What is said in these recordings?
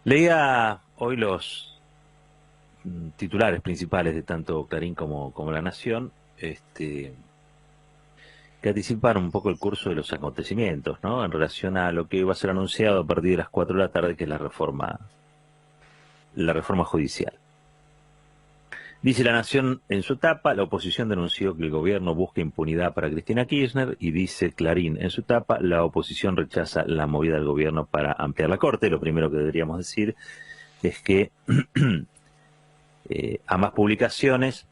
Leía hoy los titulares principales de tanto Clarín como La Nación, que anticipan un poco el curso de los acontecimientos, ¿no? En relación a lo que iba a ser anunciado a partir de las 4 de la tarde, que es la reforma judicial. Dice La Nación en su tapa: la oposición denunció que el gobierno busca impunidad para Cristina Kirchner, y dice Clarín en su tapa: la oposición rechaza la movida del gobierno para ampliar la corte. Lo primero que deberíamos decir es que ambas publicaciones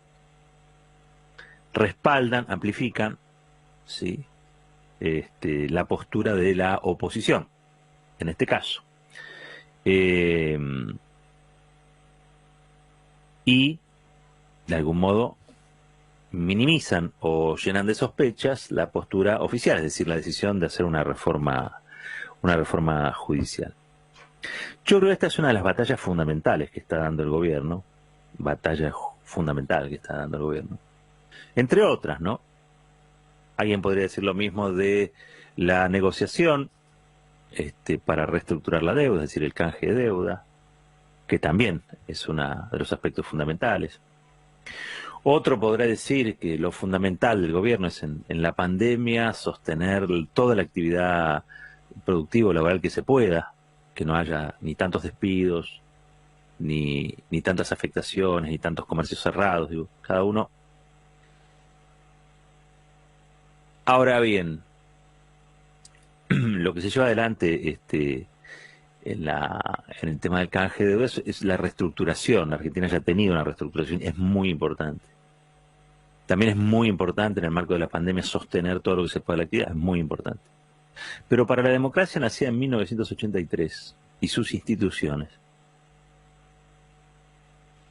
respaldan, amplifican, ¿sí? La postura de la oposición, en este caso. Eh, y, de algún modo, minimizan o llenan de sospechas la postura oficial, es decir, la decisión de hacer una reforma judicial. Yo creo que esta es una de las batallas fundamentales que está dando el gobierno, batalla fundamental que está dando el gobierno. Entre otras, ¿no? Alguien podría decir lo mismo de la negociación para reestructurar la deuda, es decir, el canje de deuda, que también es uno de los aspectos fundamentales. Otro podrá decir que lo fundamental del gobierno es en la pandemia sostener toda la actividad productiva o laboral que se pueda, que no haya ni tantos despidos, ni tantas afectaciones, ni tantos comercios cerrados, digo, cada uno. Ahora bien, lo que se lleva adelante en el tema del canje de deuda es la reestructuración. La Argentina ya ha tenido una reestructuración, es muy importante. También es muy importante en el marco de la pandemia sostener todo lo que se pueda de la actividad, es muy importante. Pero para la democracia nacida en 1983 y sus instituciones,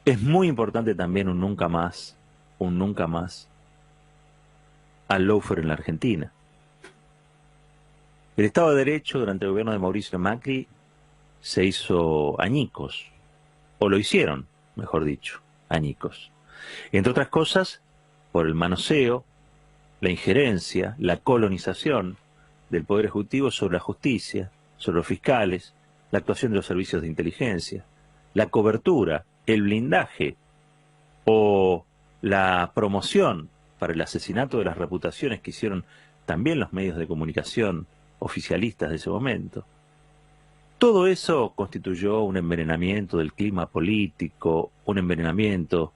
es muy importante también un nunca más al lawfare en la Argentina. El Estado de Derecho durante el gobierno de Mauricio Macri se hizo añicos, o lo hicieron, mejor dicho, añicos. Entre otras cosas, por el manoseo, la injerencia, la colonización del Poder Ejecutivo sobre la justicia, sobre los fiscales, la actuación de los servicios de inteligencia, la cobertura, el blindaje o la promoción para el asesinato de las reputaciones que hicieron también los medios de comunicación oficialistas de ese momento. Todo eso constituyó un envenenamiento del clima político, un envenenamiento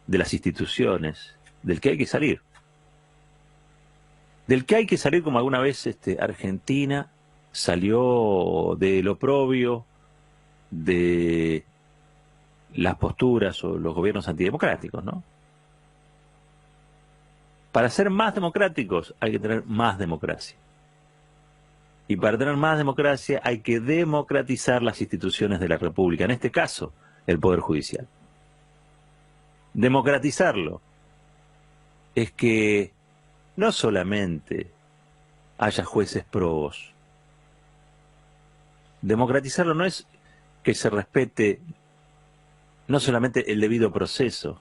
de las instituciones, del que hay que salir. Del que hay que salir, como alguna vez Argentina salió del oprobio de las posturas o los gobiernos antidemocráticos, ¿no? Para ser más democráticos hay que tener más democracia. Y para tener más democracia hay que democratizar las instituciones de la República, en este caso, el Poder Judicial. Democratizarlo es que no solamente haya jueces probos. Democratizarlo no es que se respete no solamente el debido proceso,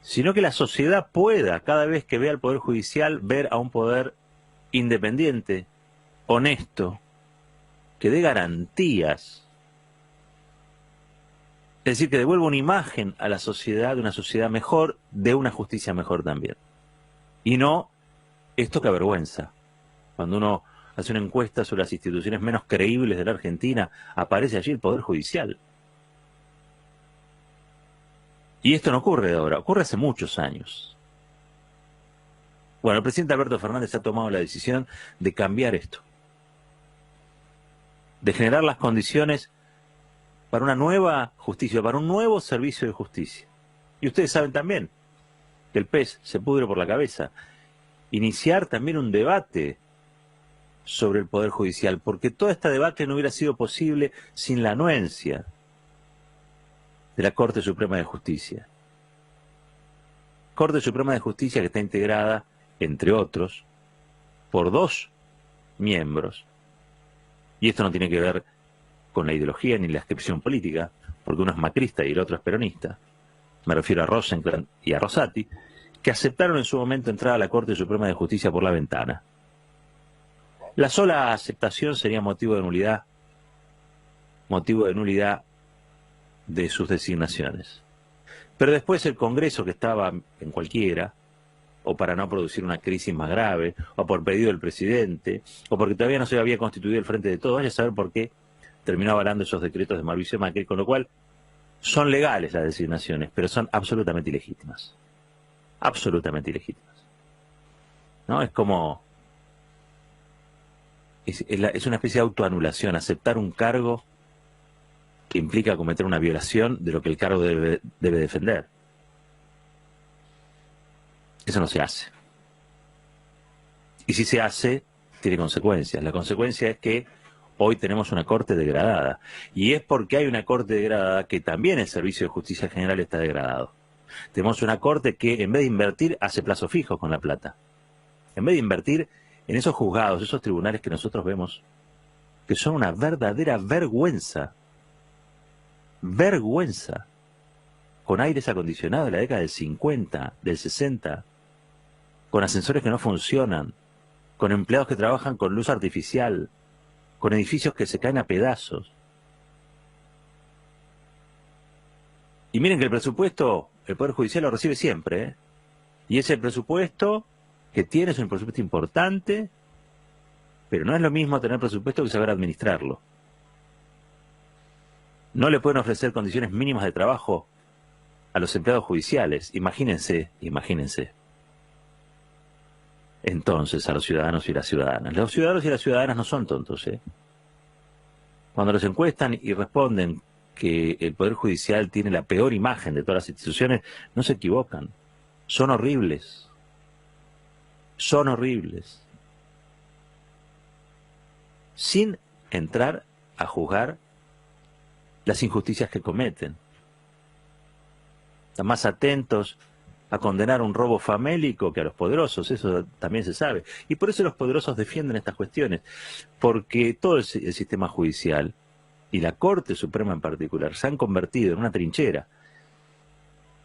sino que la sociedad pueda, cada vez que vea al Poder Judicial, ver a un poder independiente, honesto, que dé garantías. Es decir, que devuelva una imagen a la sociedad de una sociedad mejor, de una justicia mejor también. Y no esto que avergüenza. Cuando uno hace una encuesta sobre las instituciones menos creíbles de la Argentina, aparece allí el Poder Judicial. Y esto no ocurre de ahora, ocurre hace muchos años. Bueno, el presidente Alberto Fernández ha tomado la decisión de cambiar esto, de generar las condiciones para una nueva justicia, para un nuevo servicio de justicia. Y ustedes saben también que el pez se pudre por la cabeza. Iniciar también un debate sobre el Poder Judicial, porque todo este debate no hubiera sido posible sin la anuencia de la Corte Suprema de Justicia. Corte Suprema de Justicia que está integrada, entre otros, por 2 miembros. Y esto no tiene que ver con la ideología ni la adscripción política, porque uno es macrista y el otro es peronista. Me refiero a Rosencrantz y a Rosati, que aceptaron en su momento entrar a la Corte Suprema de Justicia por la ventana. La sola aceptación sería motivo de nulidad motivo de nulidad de sus designaciones. Pero después el Congreso, que estaba en cualquiera, o para no producir una crisis más grave, o por pedido del presidente, o porque todavía no se había constituido el Frente de Todos, vaya a saber por qué terminó avalando esos decretos de Mauricio Macri, con lo cual son legales las designaciones, pero son absolutamente ilegítimas. Absolutamente ilegítimas. ¿No? Es como... Es una especie de autoanulación, aceptar un cargo que implica cometer una violación de lo que el cargo debe defender. Eso no se hace. Y si se hace, tiene consecuencias. La consecuencia es que hoy tenemos una Corte degradada. Y es porque hay una Corte degradada que también el Servicio de Justicia General está degradado. Tenemos una Corte que en vez de invertir hace plazos fijos con la plata. En vez de invertir en esos juzgados, esos tribunales que nosotros vemos, que son una verdadera vergüenza. Vergüenza. Con aires acondicionados de la década del 50, del 60, con ascensores que no funcionan, con empleados que trabajan con luz artificial, con edificios que se caen a pedazos. Y miren que el presupuesto, el Poder Judicial lo recibe siempre, ¿eh? Y ese presupuesto que tiene es un presupuesto importante, pero no es lo mismo tener presupuesto que saber administrarlo. No le pueden ofrecer condiciones mínimas de trabajo a los empleados judiciales. Imagínense. Entonces, a los ciudadanos y las ciudadanas. Los ciudadanos y las ciudadanas no son tontos, ¿eh? Cuando los encuestan y responden que el Poder Judicial tiene la peor imagen de todas las instituciones, no se equivocan. Son horribles. Son horribles. Sin entrar a juzgar las injusticias que cometen. Están más atentos a condenar un robo famélico que a los poderosos, eso también se sabe. Y por eso los poderosos defienden estas cuestiones, porque todo el sistema judicial, y la Corte Suprema en particular, se han convertido en una trinchera,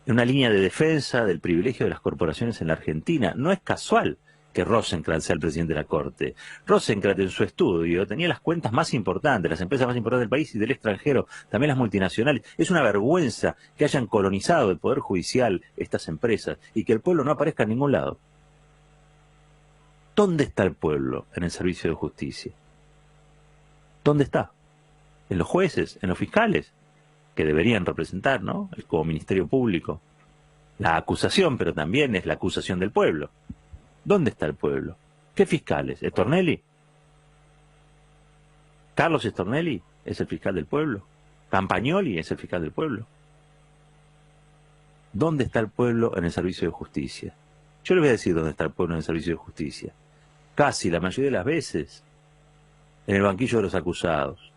en una línea de defensa del privilegio de las corporaciones en la Argentina. No es casual que Rosenkrantz sea el presidente de la Corte. Rosenkrantz en su estudio tenía las cuentas más importantes, las empresas más importantes del país y del extranjero, también las multinacionales. Es una vergüenza que hayan colonizado el Poder Judicial estas empresas y que el pueblo no aparezca en ningún lado. ¿Dónde está el pueblo en el servicio de justicia? ¿Dónde está? En los jueces, en los fiscales, que deberían representar, ¿no? Como Ministerio Público. La acusación, pero también es la acusación del pueblo. ¿Dónde está el pueblo? ¿Qué fiscales? ¿Stornelli? ¿Carlos Stornelli es el fiscal del pueblo? ¿Campagnoli es el fiscal del pueblo? ¿Dónde está el pueblo en el servicio de justicia? Yo les voy a decir dónde está el pueblo en el servicio de justicia. Casi la mayoría de las veces en el banquillo de los acusados.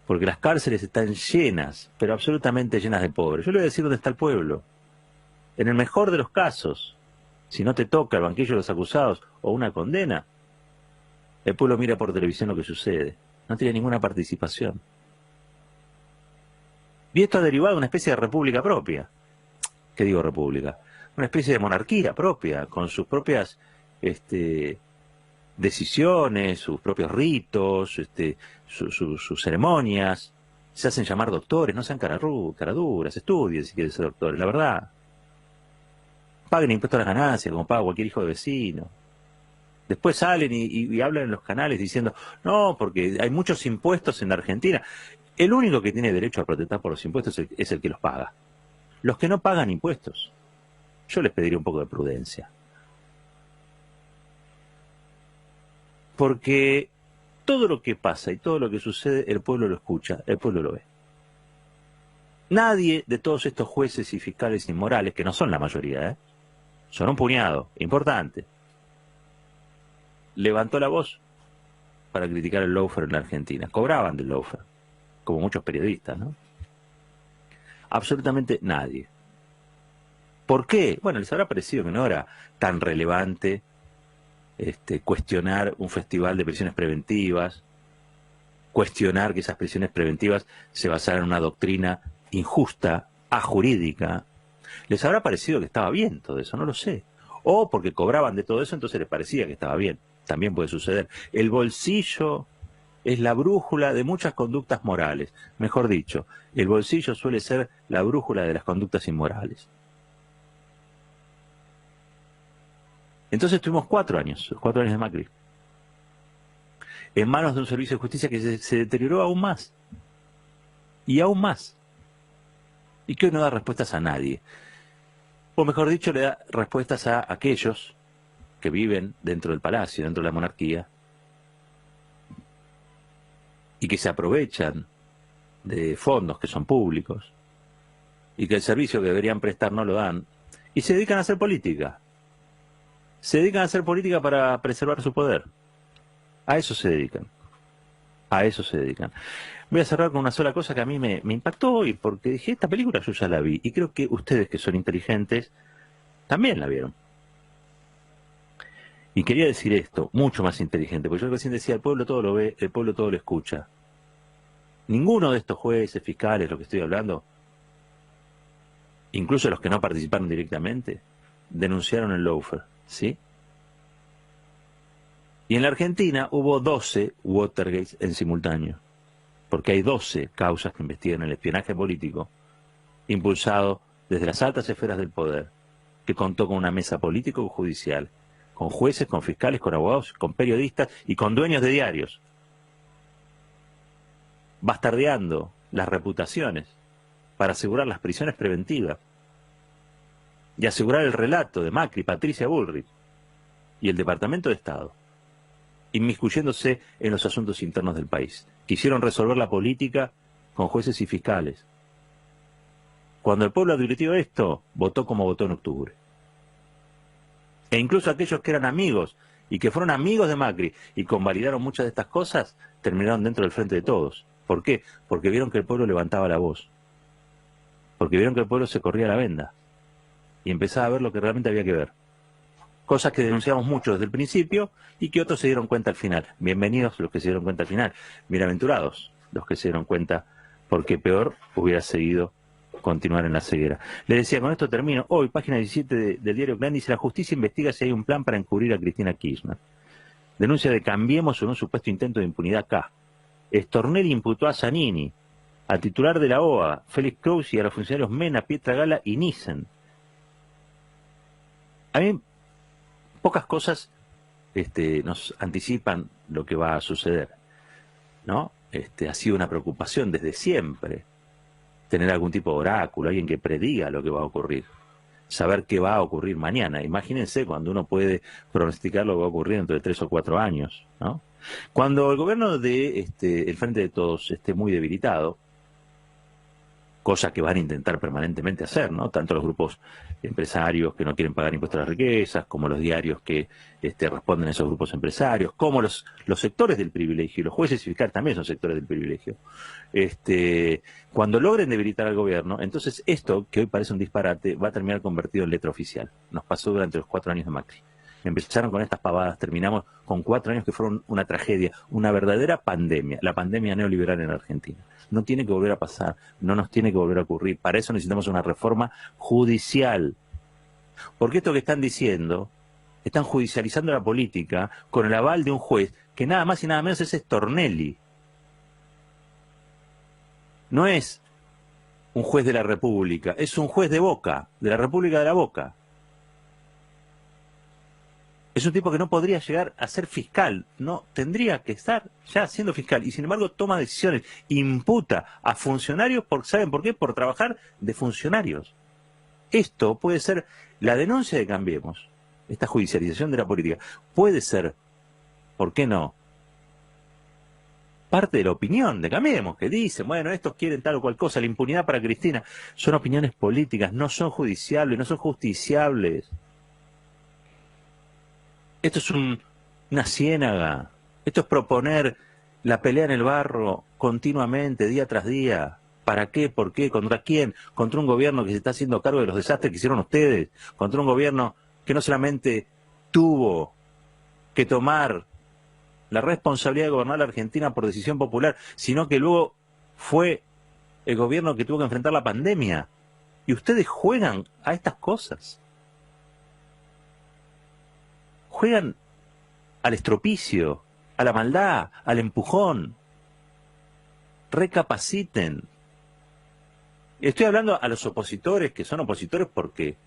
Porque las cárceles están llenas, pero absolutamente llenas de pobres. Yo les voy a decir dónde está el pueblo. En el mejor de los casos, si no te toca el banquillo de los acusados o una condena, el pueblo mira por televisión lo que sucede. No tiene ninguna participación. Y esto ha derivado de una especie de república propia. ¿Qué digo república? Una especie de monarquía propia, con sus propias decisiones, sus propios ritos, sus ceremonias. Se hacen llamar doctores, no sean caraduras, estudien si quieren ser doctores, la verdad. Paguen impuestos a las ganancias, como paga cualquier hijo de vecino. Después salen y hablan en los canales diciendo, no, porque hay muchos impuestos en la Argentina. El único que tiene derecho a protestar por los impuestos es el que los paga. Los que no pagan impuestos, yo les pediría un poco de prudencia. Porque todo lo que pasa y todo lo que sucede, el pueblo lo escucha, el pueblo lo ve. Nadie de todos estos jueces y fiscales inmorales, que no son la mayoría, son un puñado importante, levantó la voz para criticar el lawfare en la Argentina. Cobraban del lawfare, como muchos periodistas, ¿no? Absolutamente nadie. ¿Por qué? Bueno, les habrá parecido que no era tan relevante cuestionar un festival de prisiones preventivas, cuestionar que esas prisiones preventivas se basaran en una doctrina injusta, ajurídica. Les habrá parecido que estaba bien todo eso, no lo sé. O porque cobraban de todo eso, entonces les parecía que estaba bien. También puede suceder. El bolsillo es la brújula de muchas conductas morales. Mejor dicho, el bolsillo suele ser la brújula de las conductas inmorales. Entonces tuvimos 4 años, 4 años de Macri, en manos de un servicio de justicia que se deterioró aún más, y aún más, y que hoy no da respuestas a nadie. O mejor dicho, le da respuestas a aquellos que viven dentro del palacio, dentro de la monarquía, y que se aprovechan de fondos que son públicos, y que el servicio que deberían prestar no lo dan, y se dedican a hacer política. Se dedican a hacer política para preservar su poder. A eso se dedican. A eso se dedican. Voy a cerrar con una sola cosa que a mí me impactó hoy, porque dije, esta película yo ya la vi, y creo que ustedes que son inteligentes también la vieron. Y quería decir esto, mucho más inteligente, porque yo recién decía, el pueblo todo lo ve, el pueblo todo lo escucha. Ninguno de estos jueces, fiscales, lo que estoy hablando, incluso los que no participaron directamente, denunciaron el lawfare, ¿sí? Y en la Argentina hubo 12 Watergates en simultáneo, porque hay 12 causas que investigan el espionaje político, impulsado desde las altas esferas del poder, que contó con una mesa político-judicial, con jueces, con fiscales, con abogados, con periodistas y con dueños de diarios, bastardeando las reputaciones para asegurar las prisiones preventivas y asegurar el relato de Macri, Patricia Bullrich y el Departamento de Estado, inmiscuyéndose en los asuntos internos del país. Quisieron resolver la política con jueces y fiscales. Cuando el pueblo advirtió esto, votó como votó en octubre. E incluso aquellos que eran amigos y que fueron amigos de Macri y convalidaron muchas de estas cosas, terminaron dentro del frente de todos. ¿Por qué? Porque vieron que el pueblo levantaba la voz. Porque vieron que el pueblo se corría la venda y empezaba a ver lo que realmente había que ver. Cosas que denunciamos mucho desde el principio y que otros se dieron cuenta al final. Bienvenidos los que se dieron cuenta al final. Bienaventurados los que se dieron cuenta, porque peor hubiera seguido continuar en la ceguera. Les decía, con esto termino. Hoy, página 17 del diario Clarín, dice: la justicia investiga si hay un plan para encubrir a Cristina Kirchner. Denuncia de Cambiemos sobre un supuesto intento de impunidad acá. Stornelli imputó a Zanini, al titular de la OA, Félix Kraus, y a los funcionarios Mena, Pietragala y Nissen. A mí, pocas cosas nos anticipan lo que va a suceder, ¿no? Ha sido una preocupación desde siempre tener algún tipo de oráculo, alguien que prediga lo que va a ocurrir, saber qué va a ocurrir mañana. Imagínense cuando uno puede pronosticar lo que va a ocurrir dentro de 3 o 4 años, ¿no? Cuando el gobierno de el Frente de Todos esté muy debilitado, cosa que van a intentar permanentemente hacer, ¿no? Tanto los grupos empresarios que no quieren pagar impuestos a las riquezas, como los diarios que responden a esos grupos empresarios, como los sectores del privilegio, y los jueces y fiscales también son sectores del privilegio. Cuando logren debilitar al gobierno, entonces esto, que hoy parece un disparate, va a terminar convertido en letra oficial. Nos pasó durante los 4 años de Macri. Empezaron con estas pavadas, terminamos con 4 años que fueron una tragedia, una verdadera pandemia, la pandemia neoliberal en Argentina. No tiene que volver a pasar, no nos tiene que volver a ocurrir. Para eso necesitamos una reforma judicial. Porque esto que están diciendo, están judicializando la política con el aval de un juez que nada más y nada menos es Stornelli. No es un juez de la República, es un juez de Boca, de la República de la Boca. Es un tipo que no podría llegar a ser fiscal, no tendría que estar ya siendo fiscal, y sin embargo toma decisiones, imputa a funcionarios, ¿saben por qué? Por trabajar de funcionarios. Esto puede ser la denuncia de Cambiemos, esta judicialización de la política, puede ser, ¿por qué no?, parte de la opinión de Cambiemos, que dicen, bueno, estos quieren tal o cual cosa, la impunidad para Cristina. Son opiniones políticas, no son judiciables, no son justiciables. Esto es una ciénaga. Esto es proponer la pelea en el barro continuamente, día tras día. ¿Para qué? ¿Por qué? ¿Contra quién? Contra un gobierno que se está haciendo cargo de los desastres que hicieron ustedes. Contra un gobierno que no solamente tuvo que tomar la responsabilidad de gobernar la Argentina por decisión popular, sino que luego fue el gobierno que tuvo que enfrentar la pandemia. Y ustedes juegan a estas cosas. Juegan al estropicio, a la maldad, al empujón. Recapaciten. Estoy hablando a los opositores que son opositores porque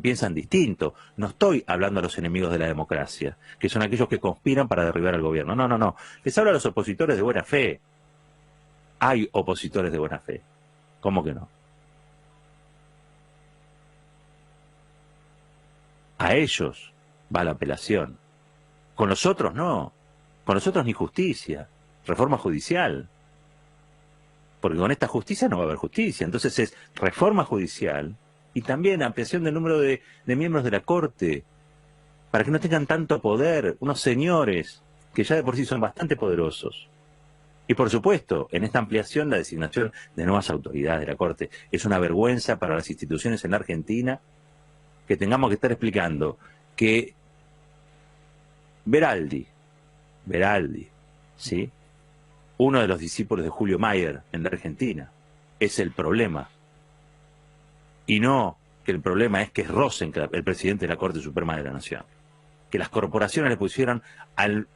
piensan distinto. No estoy hablando a los enemigos de la democracia, que son aquellos que conspiran para derribar al gobierno. No, no, no. Les hablo a los opositores de buena fe. Hay opositores de buena fe. ¿Cómo que no? A ellos va la apelación. Con los otros no. Con los otros ni justicia. Reforma judicial. Porque con esta justicia no va a haber justicia. Entonces es reforma judicial y también ampliación del número de miembros de la Corte, para que no tengan tanto poder, unos señores que ya de por sí son bastante poderosos. Y por supuesto, en esta ampliación la designación de nuevas autoridades de la Corte. Es una vergüenza para las instituciones en la Argentina que tengamos que estar explicando que Veraldi, ¿sí?, uno de los discípulos de Julio Mayer en la Argentina, es el problema. Y no que el problema es que es Rosenkrantz, el presidente de la Corte Suprema de la Nación. Que las corporaciones le pusieron al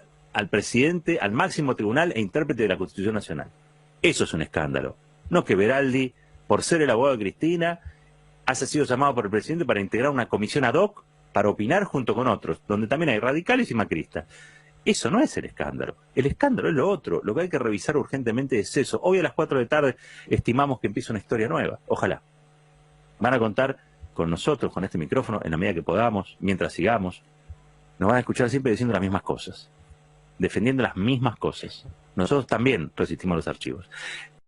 presidente, al máximo tribunal e intérprete de la Constitución Nacional. Eso es un escándalo. No que Veraldi, por ser el abogado de Cristina, haya sido llamado por el presidente para integrar una comisión ad hoc para opinar junto con otros, donde también hay radicales y macristas. Eso no es el escándalo. El escándalo es lo otro. Lo que hay que revisar urgentemente es eso. Hoy a las 4 de la tarde estimamos que empieza una historia nueva. Ojalá. Van a contar con nosotros, con este micrófono, en la medida que podamos, mientras sigamos. Nos van a escuchar siempre diciendo las mismas cosas, defendiendo las mismas cosas. Nosotros también resistimos los archivos.